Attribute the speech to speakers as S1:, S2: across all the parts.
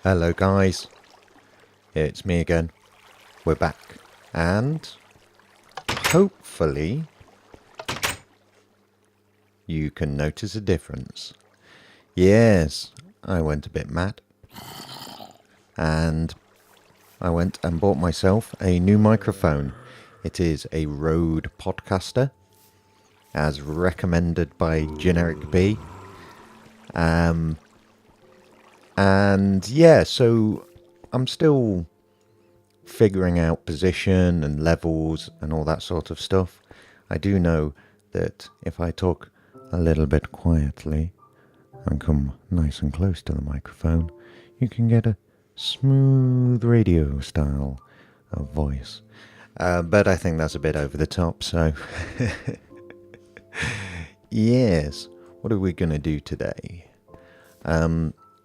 S1: Hello guys, it's me again. We're back, and hopefully you can notice a difference. Yes, I went a bit mad, and I went and bought myself a new microphone. It is a Rode Podcaster, as recommended by Generic B. And yeah, so I'm still figuring out position and levels and all that sort of stuff. I do know that if I talk a little bit quietly and come nice and close to the microphone, you can get a smooth radio style of voice. But I think that's a bit over the top, so yes, what are we going to do today?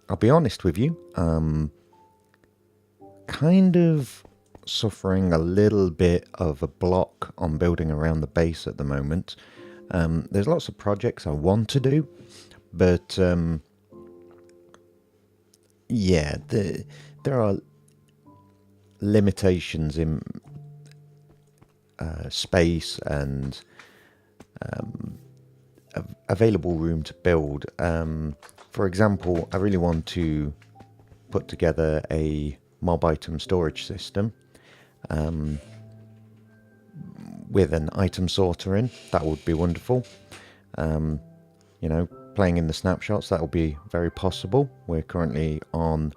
S1: I'll be honest with you, kind of suffering a little bit of a block on building around the base at the moment. There's lots of projects I want to do, but yeah, there are limitations in space and available room to build. For example, I really want to put together a mob item storage system with an item sorter in. That would be wonderful. You know, playing in the snapshots, that will be very possible. We're currently on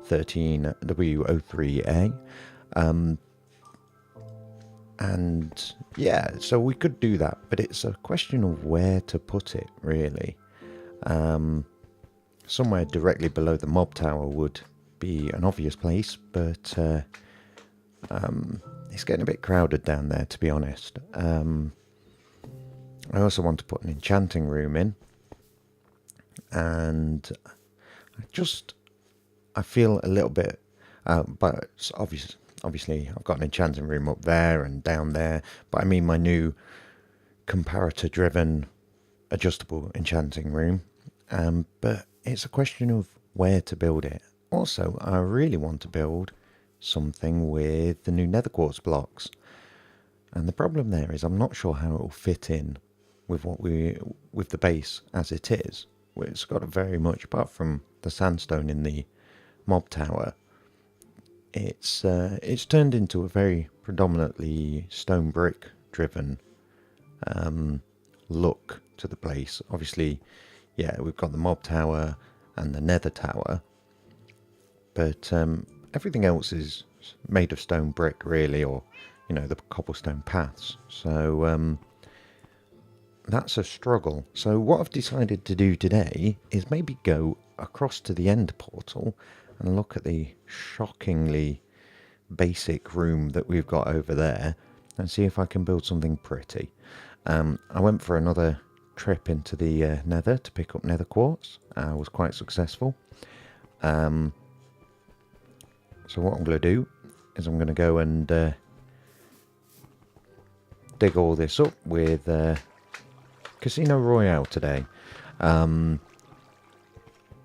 S1: 13W03A. And yeah, so we could do that, but it's a question of where to put it, really. Somewhere directly below the mob tower would be an obvious place, but it's getting a bit crowded down there, to be honest. I also want to put an enchanting room in, and I feel a little bit, but it's obviously I've got an enchanting room up there and down there, but I mean my new comparator-driven adjustable enchanting room. But it's a question of where to build it. Also, I really want to build something with the new nether quartz blocks. And the problem there is I'm not sure how it will fit in with with the base as it is. It's got very much, apart from the sandstone in the mob tower, it's turned into a very predominantly stone brick driven look to the place. Obviously, yeah, we've got the mob tower and the nether tower, but everything else is made of stone brick, really, or you know, the cobblestone paths. So that's a struggle. So what I've decided to do today is maybe go across to the end portal and look at the shockingly basic room that we've got over there and see if I can build something pretty. I went for another trip into the nether to pick up nether quartz. I was quite successful. So what I'm going to do is I'm going to go and dig all this up with Casino Royale today.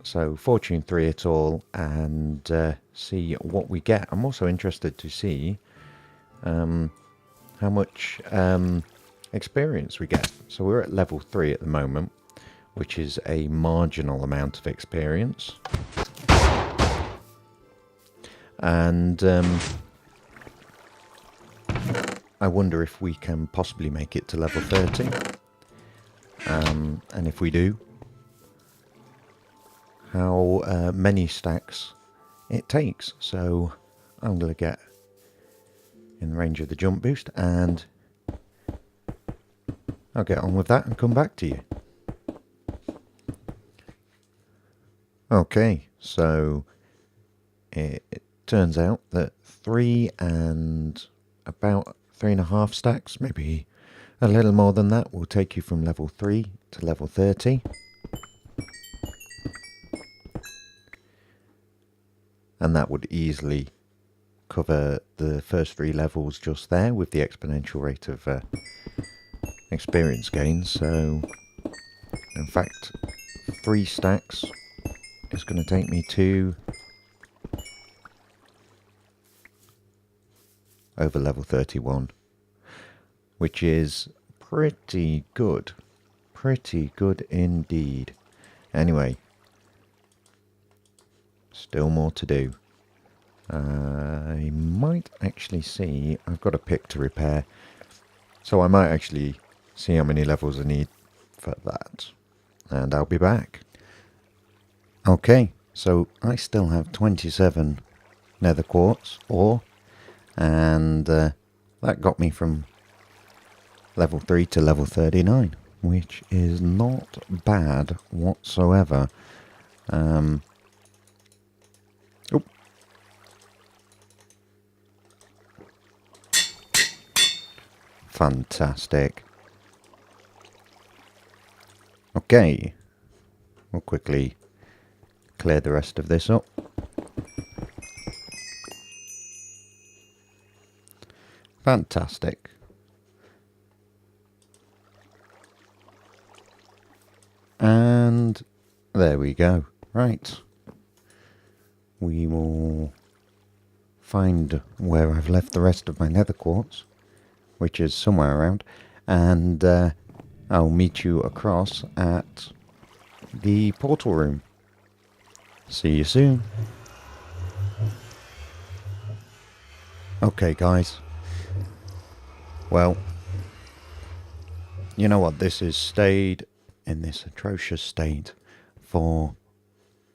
S1: So Fortune 3 it all and see what we get. I'm also interested to see how much experience we get. So we're at level 3 at the moment, which is a marginal amount of experience. And I wonder if we can possibly make it to level 30. And if we do, how many stacks it takes. So I'm going to get in range of the jump boost and I'll get on with that and come back to you. Okay, so it turns out that 3 and about 3.5 stacks, maybe a little more than that, will take you from level 3 to level 30. And that would easily cover the first 3 levels just there with the exponential rate of experience gain. So, in fact, 3 stacks is going to take me to over level 31, which is pretty good. Pretty good indeed. Anyway, still more to do. I might actually see, I've got a pick to repair, so I might actually see how many levels I need for that, and I'll be back. Okay, so I still have 27 nether quartz ore, and that got me from level 3 to level 39, which is not bad whatsoever. Fantastic. Okay, we'll quickly clear the rest of this up. Fantastic. And there we go. Right. We will find where I've left the rest of my nether quartz, which is somewhere around, and I'll meet you across at the portal room. See you soon. Okay, guys. Well, you know what? This has stayed in this atrocious state for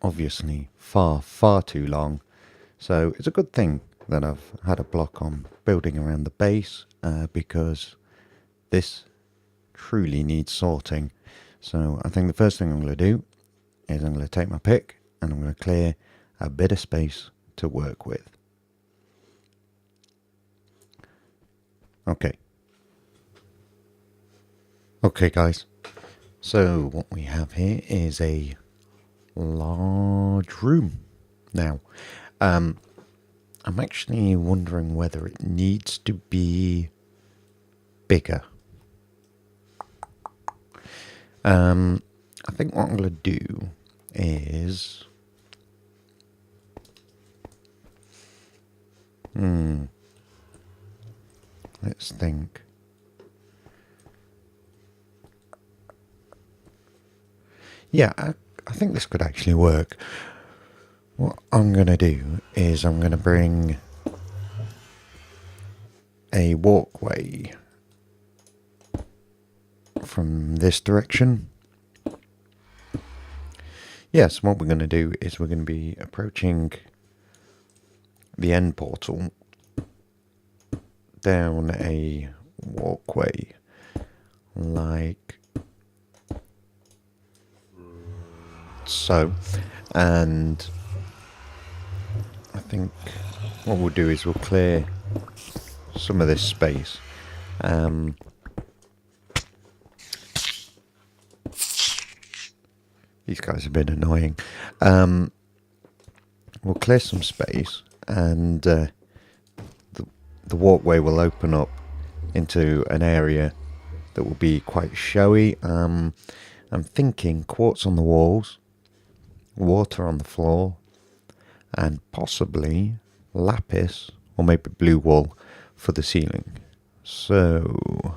S1: obviously far, far too long. So it's a good thing that I've had a block on building around the base, because this truly needs sorting. So I think the first thing I'm going to do is I'm going to take my pick and I'm going to clear a bit of space to work with. Okay. Okay, guys. So what we have here is a large room. Now, I'm actually wondering whether it needs to be bigger. I think what I'm going to do is... let's think. Yeah, I think this could actually work. What I'm going to do is I'm going to bring a walkway from this direction. Yes, what we're going to do is we're going to be approaching the end portal down a walkway like so, and I think what we'll do is we'll clear some of this space. These guys have been annoying. We'll clear some space, and the walkway will open up into an area that will be quite showy. I'm thinking quartz on the walls, water on the floor, and possibly lapis or maybe blue wool for the ceiling. So,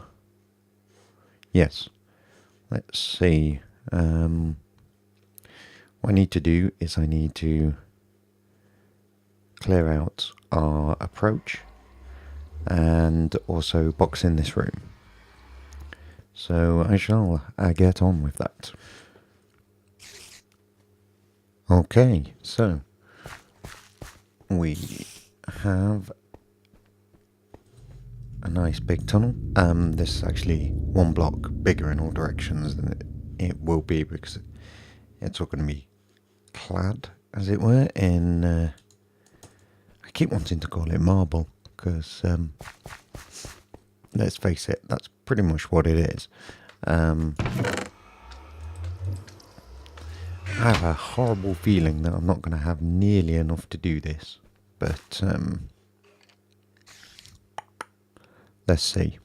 S1: yes, let's see. What I need to do is I need to clear out our approach and also box in this room. So I shall get on with that. Okay, so we have a nice big tunnel. This is actually one block bigger in all directions than it will be because it's all going to be clad, as it were, in... I keep wanting to call it marble because, let's face it, that's pretty much what it is. I have a horrible feeling that I'm not going to have nearly enough to do this, but let's see.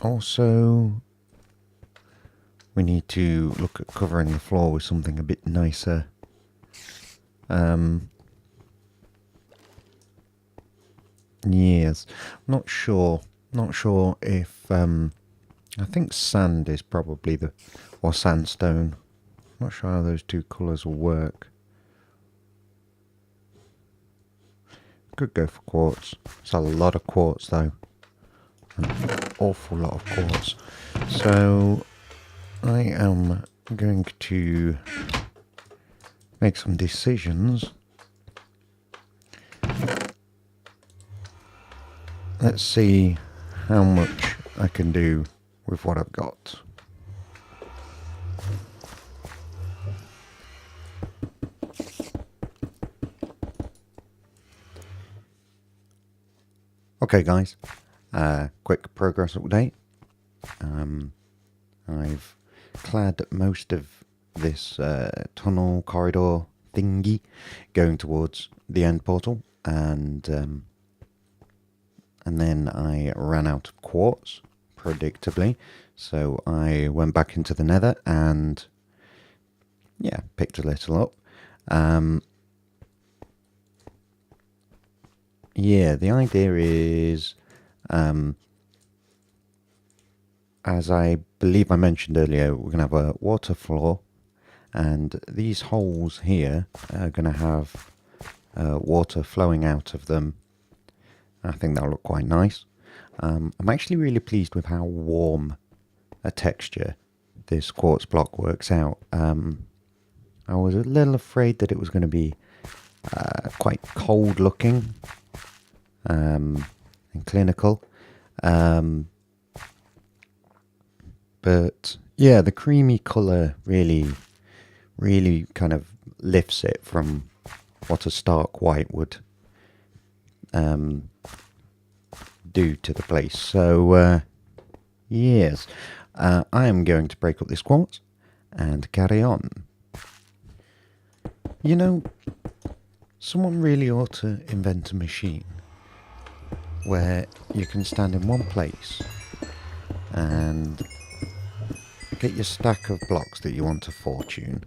S1: Also, we need to look at covering the floor with something a bit nicer. Yes. Not sure. Not sure if I think sand is probably the or sandstone. Not sure how those two colours will work. Could go for quartz. It's a lot of quartz though. An awful lot of quartz. So I am going to make some decisions. Let's see how much I can do with what I've got. Okay guys, quick progress update. I've clad most of this tunnel corridor thingy going towards the end portal, and then I ran out of quartz, predictably, so I went back into the nether and yeah, picked a little up. Yeah, the idea is, as I believe I mentioned earlier, we're going to have a water floor, and these holes here are going to have water flowing out of them. I think that'll look quite nice. I'm actually really pleased with how warm a texture this quartz block works out. I was a little afraid that it was going to be quite cold looking and clinical. But yeah, the creamy colour really kind of lifts it from what a stark white would do to the place. So yes, I am going to break up this quartz and carry on. You know, someone really ought to invent a machine where you can stand in one place and get your stack of blocks that you want to fortune,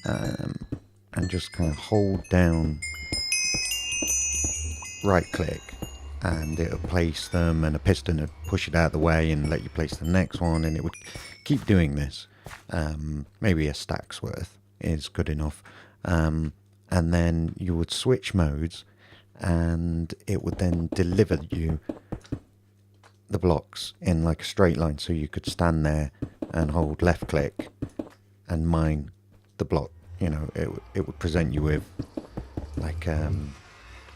S1: and just kind of hold down right click and it'll place them, and a piston would push it out of the way and let you place the next one, and it would keep doing this. Maybe a stack's worth is good enough, and then you would switch modes and it would then deliver you the blocks in like a straight line, so you could stand there and hold left click and mine the block. You know, it would present you with like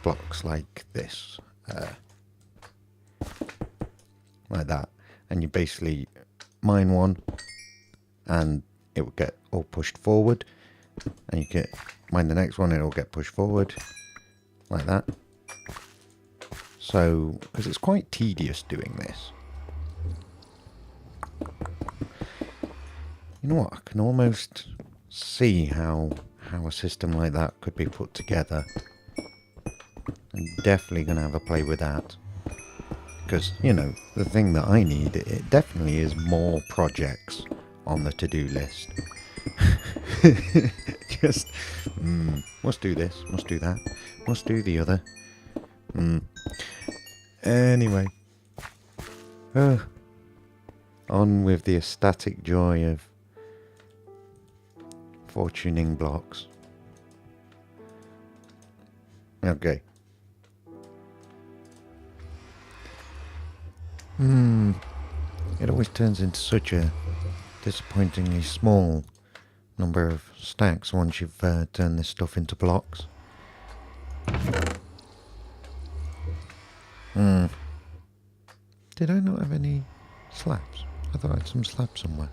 S1: blocks like this, like that, and you basically mine one and it would get all pushed forward, and you get mine the next one and it'll get pushed forward like that. So, because it's quite tedious doing this. You know what, I can almost see how a system like that could be put together. I'm definitely going to have a play with that. Because, you know, the thing that I need, it definitely is more projects on the to-do list. Just, must do this, must do that, must do the other. Anyway. On with the ecstatic joy of fortuning blocks. Okay. It always turns into such a disappointingly small number of stacks once you've turned this stuff into blocks. Did I not have any slabs? I thought I had some slabs somewhere.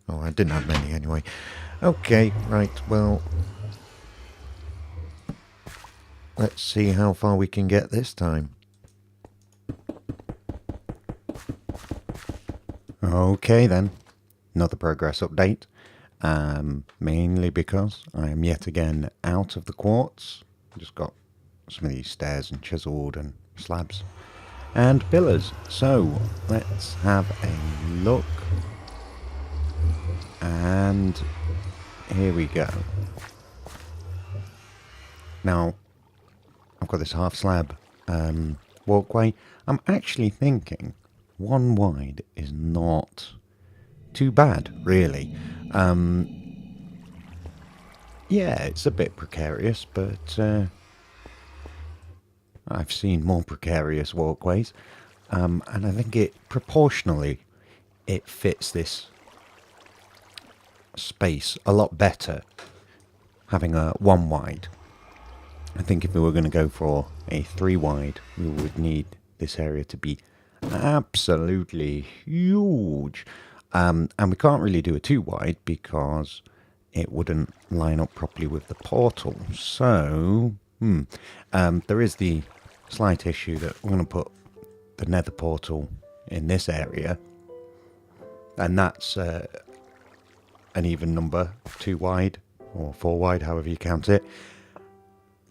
S1: Oh, I didn't have many anyway. Okay, right, well, let's see how far we can get this time. Okay then, another progress update, mainly because I am yet again out of the quartz. Just got some of these stairs and chiseled and slabs and pillars. So let's have a look, and here we go. Now I've got this half slab walkway. I'm actually thinking 1 wide is not too bad, really. Yeah, it's a bit precarious, but I've seen more precarious walkways. And I think it proportionally it fits this space a lot better having a 1 wide. I think if we were going to go for a 3 wide, we would need this area to be absolutely huge. And we can't really do a 2 wide because it wouldn't line up properly with the portal. So, there is the slight issue that we're going to put the nether portal in this area. And that's an even number, 2 wide or 4 wide, however you count it.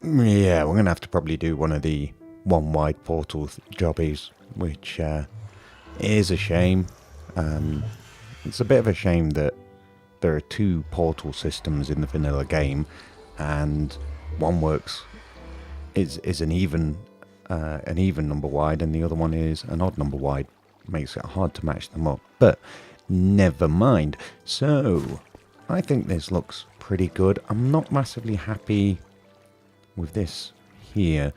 S1: Yeah, we're going to have to probably do one of the 1 wide portal jobbies, which is a shame. It's a bit of a shame that there are 2 portal systems in the vanilla game, and one works is an even number wide, and the other one is an odd number wide. Makes it hard to match them up, but never mind. So I think this looks pretty good. I'm not massively happy with this here.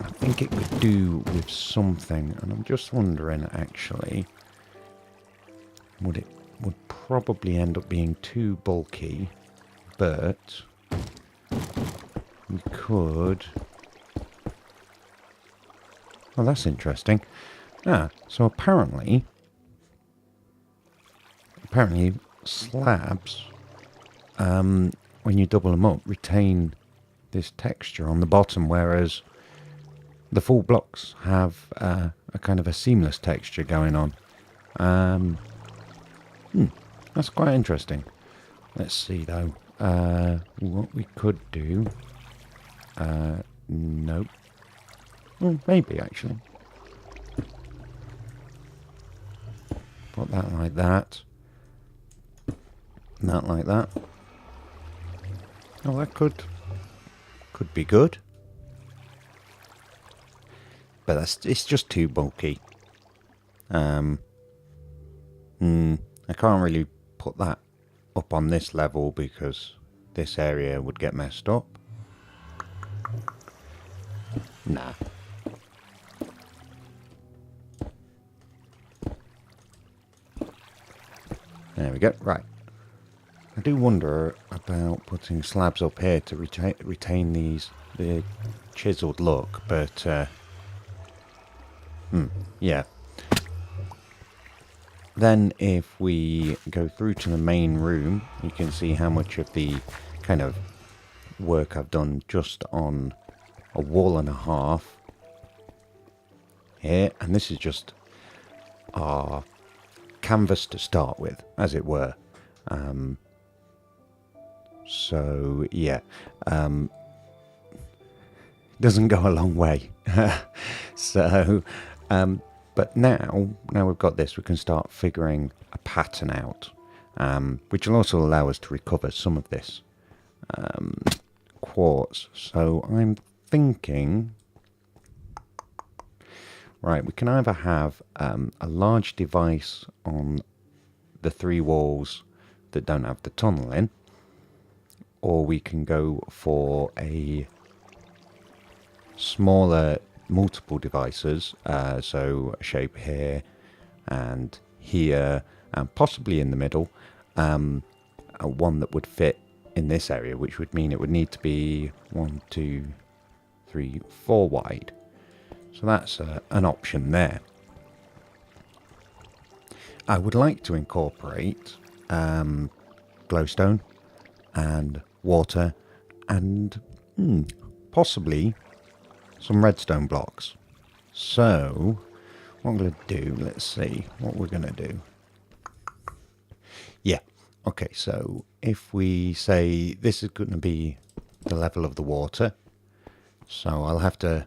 S1: I think it could do with something, and I'm just wondering actually, would probably end up being too bulky, but we could. Oh, that's interesting. So apparently slabs, when you double them up, retain this texture on the bottom, whereas the full blocks have a kind of a seamless texture going on. That's quite interesting. Let's see though. What we could do. Nope. Well, maybe actually. Put that like that. That like that. Oh, that could be good. But it's just too bulky. I can't really put that up on this level because this area would get messed up. Nah. There we go. Right. I do wonder about putting slabs up here to retain the chiseled look, but yeah. Then if we go through to the main room, you can see how much of the kind of work I've done just on a wall and a half here, and this is just our canvas to start with, as it were. So yeah, doesn't go a long way. So but now we've got this, we can start figuring a pattern out, which will also allow us to recover some of this quartz. So I'm thinking, right, we can either have a large device on the 3 walls that don't have the tunnel in, or we can go for a smaller multiple devices, so a shape here and here and possibly in the middle, one that would fit in this area, which would mean it would need to be 1, 2, 3, 4 wide. So that's an option there. I would like to incorporate glowstone and water and possibly some redstone blocks. So what I'm going to do, let's see what we're going to do. Yeah, okay, so if we say this is going to be the level of the water, so I'll have to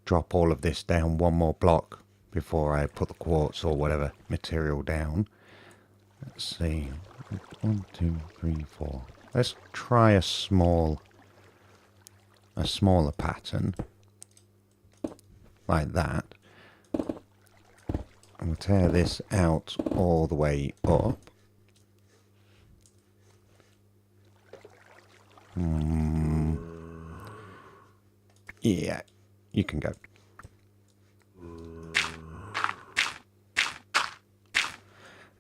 S1: drop all of this down 1 more block before I put the quartz or whatever material down. Let's see, 1, 2, 3, 4. Let's try a small a smaller pattern like that. And we'll tear this out all the way up. Yeah, you can go.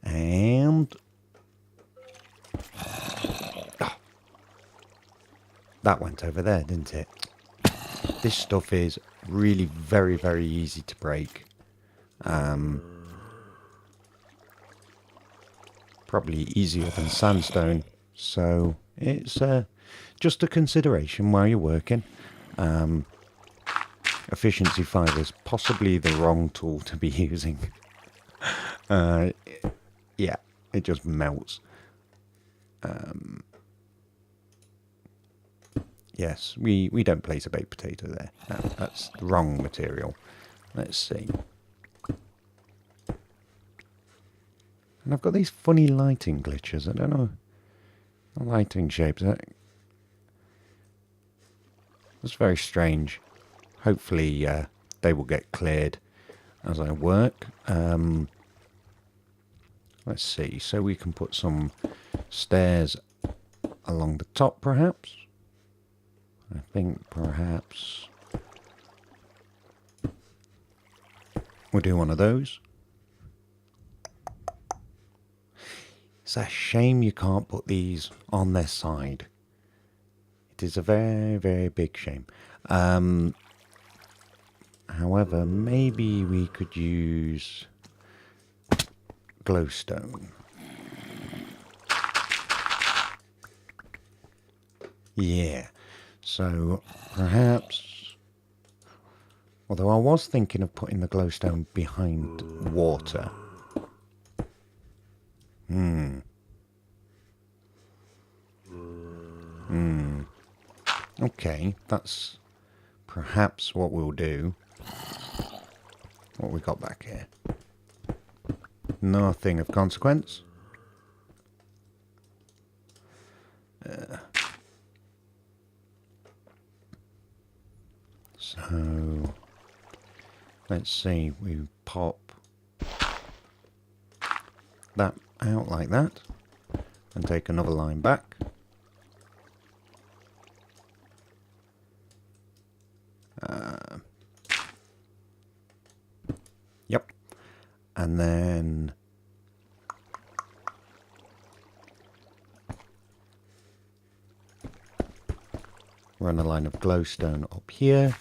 S1: And that went over there, didn't it? This stuff is really very, very easy to break. Probably easier than sandstone, so it's just a consideration while you're working. Efficiency 5 is possibly the wrong tool to be using. Yeah, it just melts. Yes, we don't place a baked potato there. No, that's the wrong material. Let's see. And I've got these funny lighting glitches. I don't know. Lighting shapes. That's very strange. Hopefully they will get cleared as I work. Let's see. So we can put some stairs along the top, perhaps. I think perhaps we'll do one of those. It's a shame you can't put these on their side. It is a very, very big shame. However, maybe we could use glowstone. Yeah. So perhaps, although I was thinking of putting the glowstone behind water. Okay, that's perhaps what we'll do. What we got back here? Nothing of consequence. So let's see, we pop that out like that and take another line back. Yep. And then run a line of glowstone up here.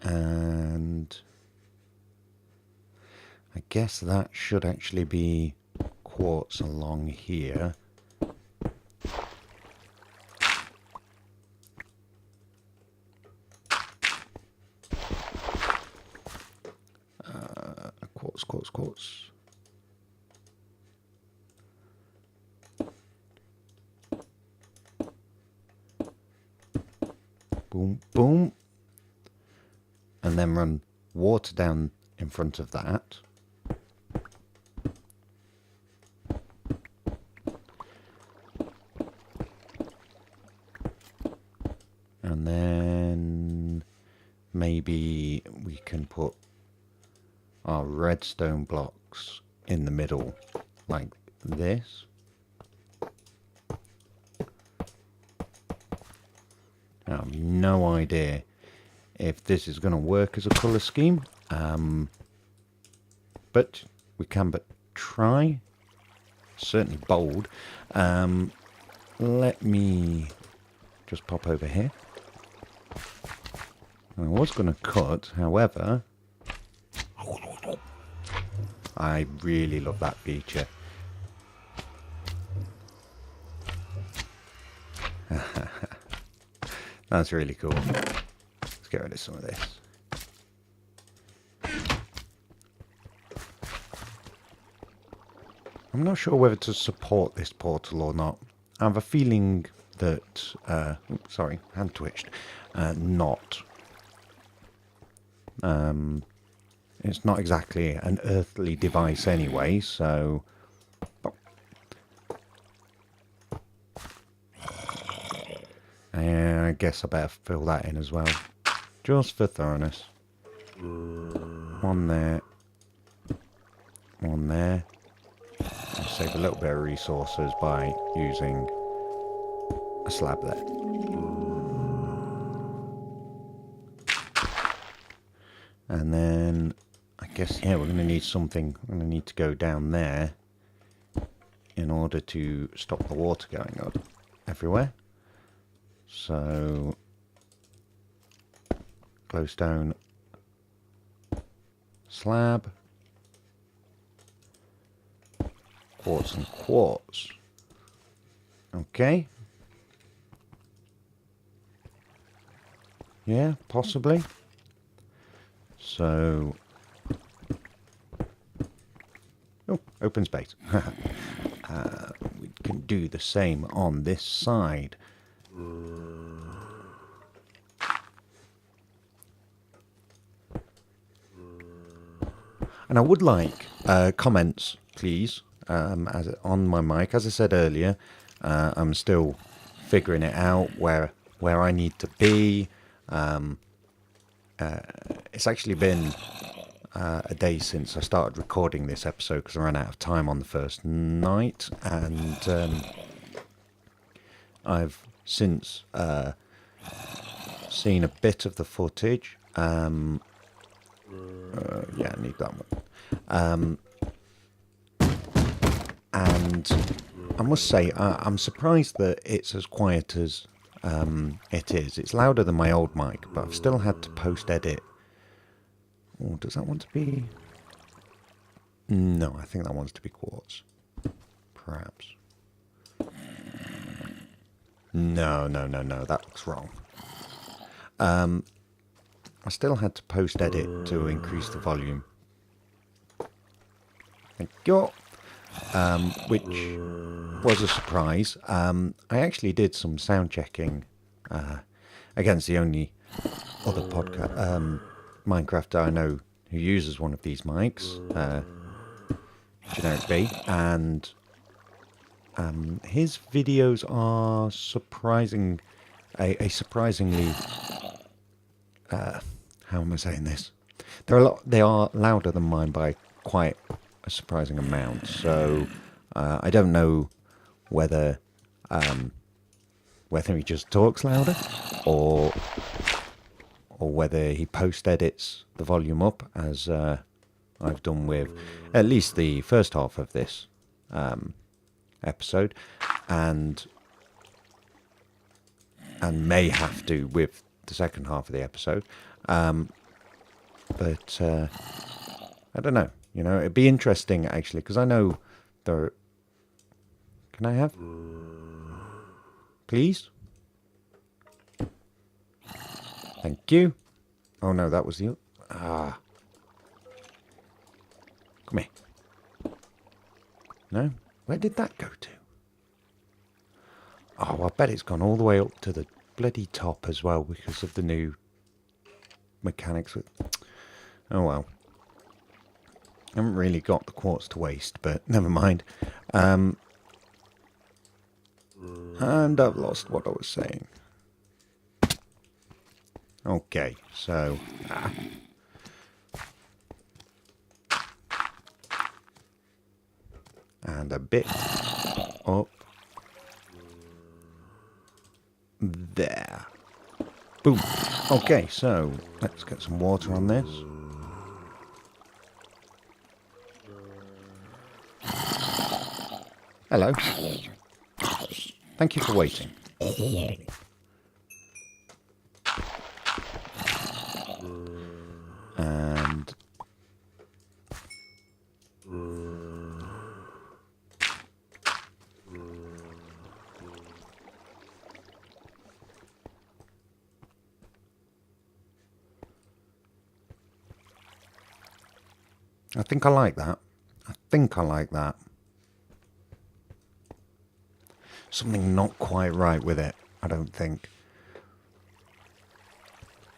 S1: And I guess that should actually be quartz along here. Quartz. Boom, boom. And then run water down in front of that. And then maybe we can put our redstone blocks in the middle like this. I have no idea if this is going to work as a colour scheme, but we can but try. Certainly bold. Let me just pop over here. I was going to cut, however, I really love that feature. That's really cool. Let's get rid of some of this. I'm not sure whether to support this portal or not. I have a feeling that, sorry, hand twitched, not. It's not exactly an earthly device anyway, so... And I guess I better fill that in as well. Just for thoroughness. One there. One there. I'll save a little bit of resources by using a slab there. And then I guess, yeah, we're going to need something. I'm going to need to go down there in order to stop the water going up everywhere. So, glowstone slab, quartz and quartz. Okay. Yeah, possibly. So, oh, open space. We can do the same on this side. And I would like comments, please, as on my mic. As I said earlier, I'm still figuring it out where I need to be. It's actually been a day since I started recording this episode because I ran out of time on the first night, and I've since seen a bit of the footage. Yeah, I need that one. And I must say, I'm surprised that it's as quiet as it is. It's louder than my old mic, but I've still had to post-edit. Oh, does that want to be... No, I think that wants to be quartz. Perhaps. No, that looks wrong. I still had to post-edit to increase the volume. Thank you. Which was a surprise. I actually did some sound checking against the only other podcast Minecrafter I know who uses one of these mics, Generic B, and his videos are surprisingly how am I saying this? They are louder than mine by quite a surprising amount. So I don't know whether he just talks louder or whether he post edits the volume up, as I've done with at least the first half of this episode, and may have to with the second half of the episode. But I don't know. You know, it'd be interesting actually, because I know there. Can I have? Please? Thank you. Oh no, that was the... Ah. Come here. No? Where did that go to? Oh, I bet it's gone all the way up to the bloody top as well because of the new mechanics. Oh well. I haven't really got the quartz to waste, but never mind. And I've lost what I was saying. Okay, so... And a bit up. There. Boom. Okay, so let's get some water on this. Hello. Thank you for waiting. And I think I like that. Something not quite right with it, I don't think.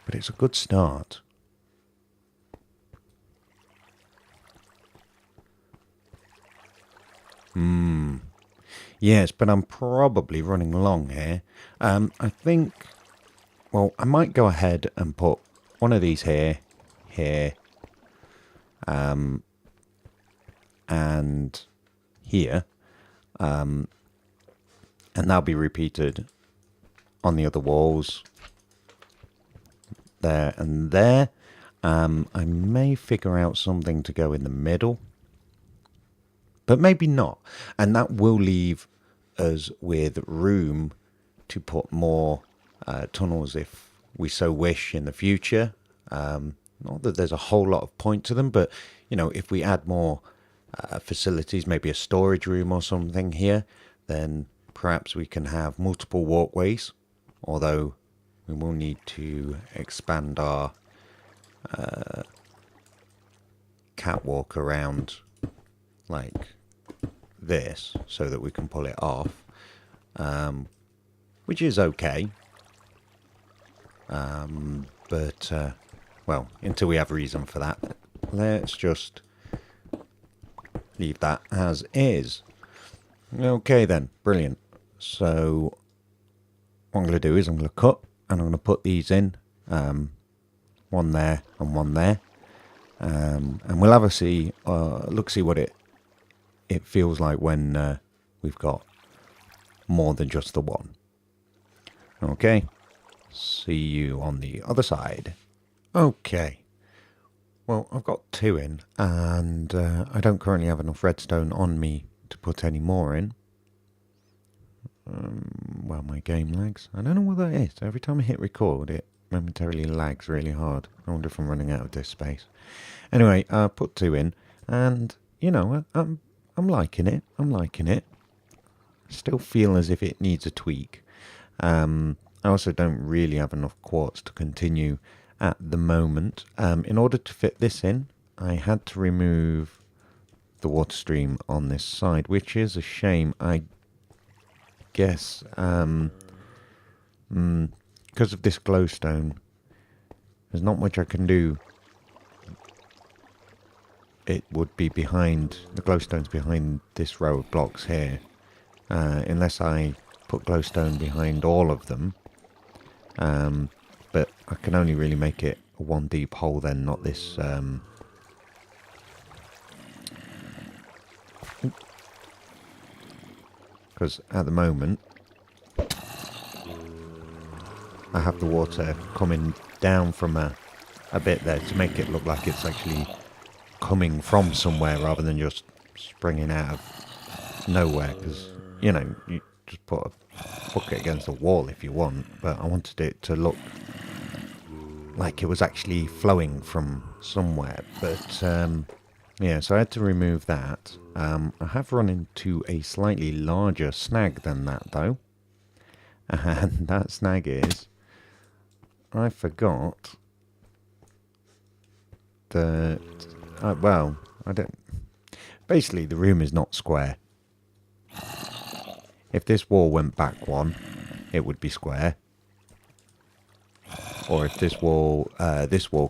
S1: But it's a good start. Yes, but I'm probably running long here. I think, well, I might go ahead and put one of these here, here, and here. And that'll be repeated on the other walls. There and there. I may figure out something to go in the middle, but maybe not. And that will leave us with room to put more tunnels if we so wish in the future. Not that there's a whole lot of point to them, but you know, if we add more facilities, maybe a storage room or something here, then perhaps we can have multiple walkways, although we will need to expand our catwalk around like this so that we can pull it off, which is okay, but well, until we have reason for that, let's just leave that as is. Okay then, brilliant. So what I'm going to do is I'm going to cut and I'm going to put these in, one there and one there, and we'll have a see what it feels like when we've got more than just the one. Okay, see you on the other side. Okay, well, I've got 2 in, and I don't currently have enough redstone on me to put any more in. Well, my game lags. I don't know what that is. Every time I hit record, it momentarily lags really hard. I wonder if I'm running out of disk space. Anyway, I put 2 in, and you know, I'm liking it. I'm liking it. Still feel as if it needs a tweak. I also don't really have enough quartz to continue at the moment. In order to fit this in, I had to remove the water stream on this side, which is a shame. I guess because of this glowstone, there's not much I can do. It would be behind, the glowstone's behind this row of blocks here, unless I put glowstone behind all of them. But I can only really make it a 1 deep hole then, not this because at the moment I have the water coming down from a bit there to make it look like it's actually coming from somewhere rather than just springing out of nowhere, because you know, you just put a bucket against the wall if you want, but I wanted it to look like it was actually flowing from somewhere. But yeah, so I had to remove that. I have run into a slightly larger snag than that though, and that snag is I forgot that well, I don't, basically the room is not square. If this wall went back 1, it would be square. Or if this wall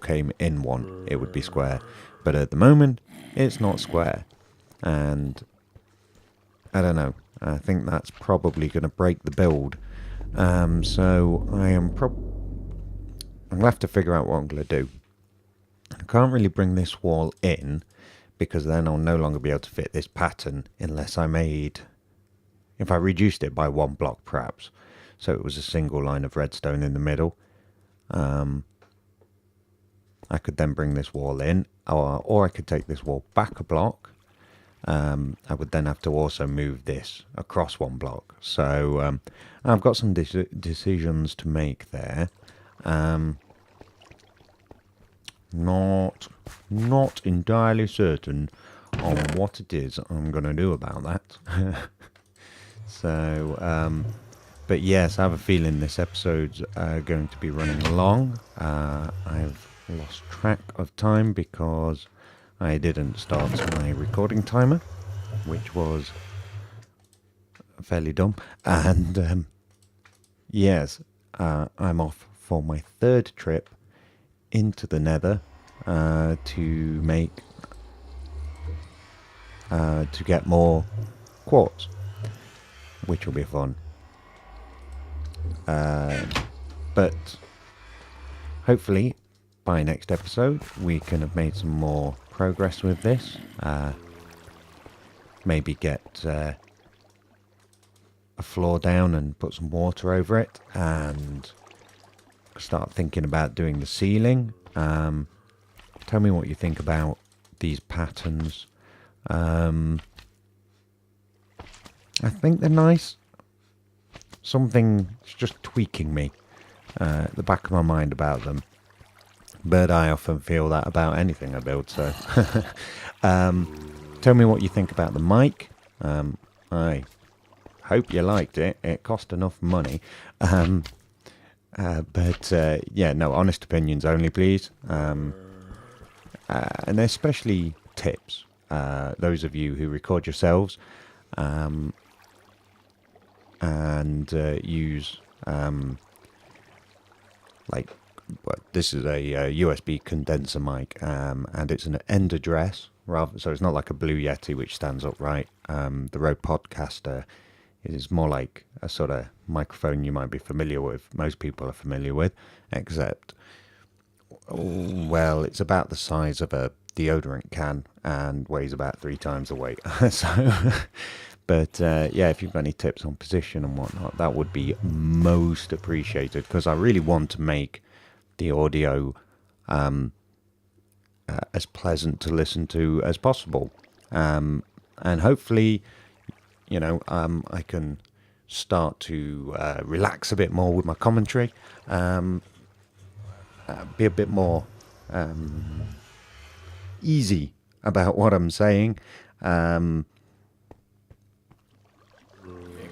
S1: came in 1, it would be square. But at the moment, it's not square. And I don't know. I think that's probably going to break the build. So I'm going to have to figure out what I'm going to do. I can't really bring this wall in, because then I'll no longer be able to fit this pattern unless if I reduced it by 1 block perhaps. So it was a single line of redstone in the middle. I could then bring this wall in, or I could take this wall back a block. I would then have to also move this across 1 block. So I've got some decisions to make there. Not entirely certain on what it is I'm going to do about that. So, but yes, I have a feeling this episode's going to be running long. I've lost track of time because I didn't start my recording timer, which was fairly dumb. And yes, I'm off for my 3rd trip into the Nether to get more quartz. which will be fun. But hopefully by next episode we can have made some more progress with this. Maybe get a floor down and put some water over it, and start thinking about doing the ceiling. Tell me what you think about these patterns. I think they're nice. Something's just tweaking me at the back of my mind about them. But I often feel that about anything I build, so... tell me what you think about the mic. I hope you liked it. It cost enough money. But yeah, no, honest opinions only, please. And especially tips. Those of you who record yourselves and use like, well, this is a USB condenser mic, and it's an end address, rather, so it's not like a Blue Yeti which stands upright. The Rode Podcaster is more like a sort of microphone you might be familiar with, most people are familiar with, except, well, it's about the size of a deodorant can and weighs about 3 times the weight. So, but yeah, if you've got any tips on position and whatnot, that would be most appreciated, because I really want to make the audio as pleasant to listen to as possible, and hopefully, you know, I can start to relax a bit more with my commentary, be a bit more easy about what I'm saying,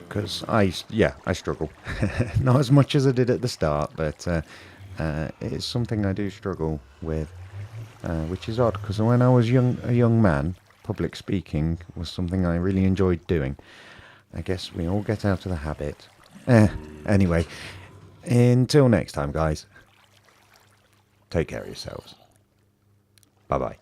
S1: because I struggle. Not as much as I did at the start, but it's something I do struggle with, which is odd, because when I was a young man, public speaking was something I really enjoyed doing. I guess we all get out of the habit. Anyway, until next time, guys, take care of yourselves. Bye-bye.